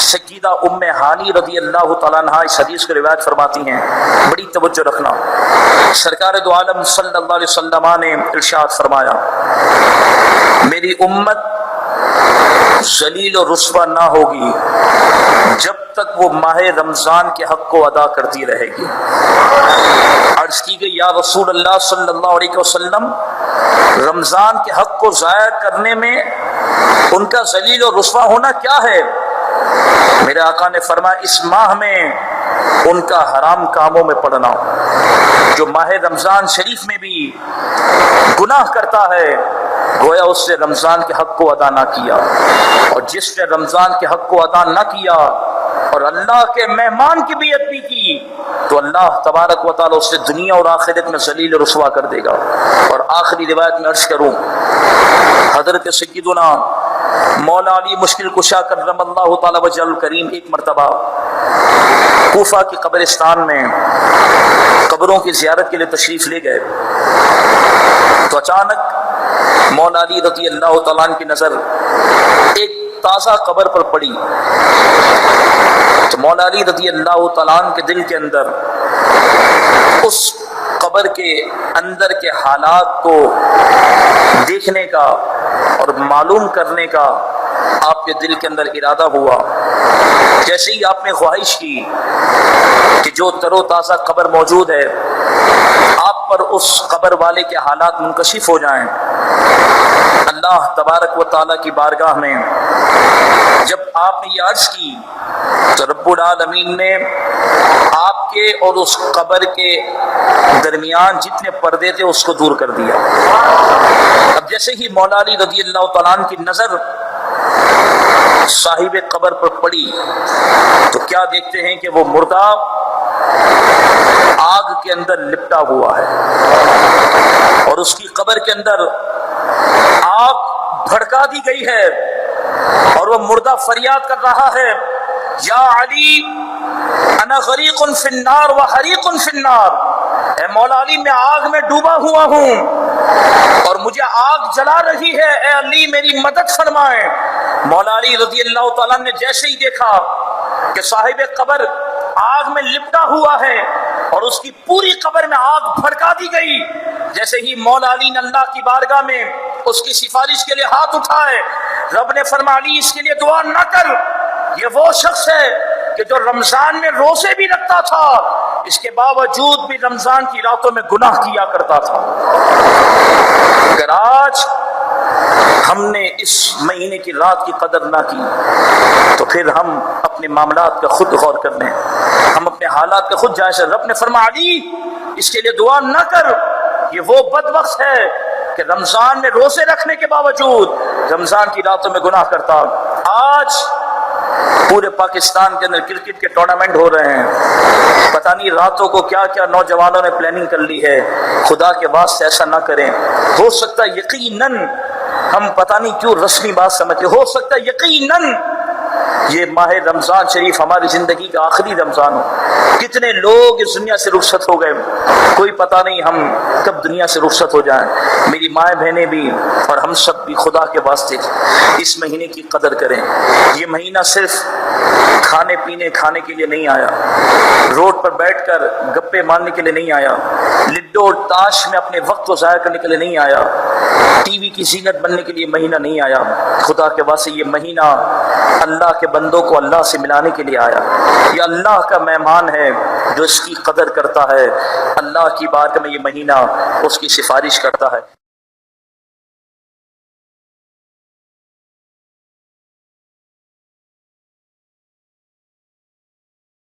سیدہ ام ہانی رضی اللہ تعالیٰ عنہ اس حدیث کو روایت فرماتی ہیں، بڑی توجہ رکھنا۔ سرکار دو عالم صلی اللہ علیہ وسلم نے ارشاد فرمایا، میری امت ذلیل و رسوا نہ ہوگی جب تک وہ ماہ رمضان کے حق کو ادا کرتی رہے گی۔ عرض کی گئی، یا رسول اللہ صلی اللہ علیہ وسلم، رمضان کے حق کو ضائع کرنے میں ان کا ذلیل و رسوا ہونا کیا ہے؟ میرے آقا نے فرمایا، اس ماہ میں ان کا حرام کاموں میں پڑنا۔ جو ماہ رمضان شریف میں بھی گناہ کرتا ہے گویا اس نے رمضان کے حق کو ادا نہ کیا، اور جس نے رمضان کے حق کو ادا نہ کیا اور اللہ کے مہمان کی بھی عزت کی تو اللہ تبارک و تعالی اسے دنیا اور آخرت میں ذلیل و رسوا کر دے گا۔ اور آخری روایت میں عرض کروں، حضرت سیدنا مولا علی مشکل کشا کرم اللہ تعالی وجہ الکریم ایک مرتبہ کوفہ کی قبرستان میں قبروں کی زیارت کے لیے تشریف لے گئے تو اچانک مولا علی رضی اللہ تعالیٰ عنہ کی نظر ایک تازہ قبر پر پڑی تو مولا علی رضی اللہ تعالیٰ عنہ کے دل کے اندر اس قبر کے اندر کے حالات کو دیکھنے کا اور معلوم کرنے کا آپ کے دل کے اندر ارادہ ہوا۔ جیسے ہی آپ نے خواہش کی کہ جو تر و تازہ قبر موجود ہے آپ پر اس قبر والے کے حالات منکشف ہو جائیں، اللہ تبارک و تعالیٰ کی بارگاہ میں جب آپ نے یہ عرض کی تو رب العالمین نے آپ کے اور اس قبر کے درمیان جتنے پردے تھے اس کو دور کر دیا۔ اب جیسے ہی مولا علی رضی اللہ تعالیٰ عنہ کی نظر صاحب قبر پر پڑی تو کیا دیکھتے ہیں کہ وہ مردہ آگ کے اندر لپٹا ہوا ہے اور اس کی قبر کے اندر آگ بھڑکا دی گئی ہے اور وہ مردہ فریاد کر رہا ہے، یا علی انا غریق فی النار و حریق فی النار، اے مولا علی میں آگ میں ڈوبا ہوا ہوں اور مجھے آگ جلا رہی ہے، اے علی میری مدد فرمائیں۔ مولا علی رضی اللہ تعالیٰ نے جیسے ہی دیکھا کہ صاحب قبر آگ میں لپٹا ہوا ہے اور اس کی پوری قبر میں آگ بھڑکا دی گئی، جیسے ہی مولا علی نے اللہ کی بارگاہ میں اس کی سفارش کے لیے ہاتھ اٹھائے، رب نے فرمایا، علی اس کے لیے دعا نہ کر، یہ وہ شخص ہے کہ جو رمضان میں روزے بھی رکھتا تھا اس کے باوجود بھی رمضان کی راتوں میں گناہ کیا کرتا تھا۔ اگر آج ہم نے اس مہینے کی رات کی قدر نہ کی تو پھر ہم اپنے معاملات کا خود غور کر لیں، ہم اپنے حالات کا خود جائزہ۔ رب نے فرمایا، علی اس کے لیے دعا نہ کر، یہ وہ بدبخت ہے کہ رمضان میں روزے رکھنے کے باوجود رمضان کی راتوں میں گناہ کرتا۔ آج پورے پاکستان کے اندر کرکٹ کے ٹورنامنٹ ہو رہے ہیں، پتہ نہیں راتوں کو کیا کیا نوجوانوں نے پلاننگ کر لی ہے، خدا کے واسطے ایسا نہ کریں۔ ہو سکتا ہے یقیناً ہم پتہ نہیں کیوں رسمی بات سمجھتے، ہو سکتا ہے یقیناً یہ ماہ رمضان شریف ہماری زندگی کا آخری رمضان ہو۔ کتنے لوگ اس دنیا سے رخصت ہو گئے، کوئی پتہ نہیں ہم کب دنیا سے رخصت ہو جائیں۔ میری مائیں بہنیں بھی اور ہم سب بھی خدا کے واسطے اس مہینے کی قدر کریں۔ یہ مہینہ صرف کھانے پینے کھانے کے لیے نہیں آیا، روڈ پر بیٹھ کر گپے مارنے کے لیے نہیں آیا، لڈو اور تاش میں اپنے وقت کو ضائع کرنے کے لیے نہیں آیا، ٹی وی کی زینت بننے کے لیے مہینہ نہیں آیا۔ خدا کے واسطے یہ مہینہ اللہ کے بندوں کو اللہ سے ملانے کے لیے آیا۔ یہ اللہ کا مہمان ہے جو اس کی قدر کرتا ہے، اللہ کی بارگاہ میں یہ مہینہ اس کی سفارش کرتا ہے۔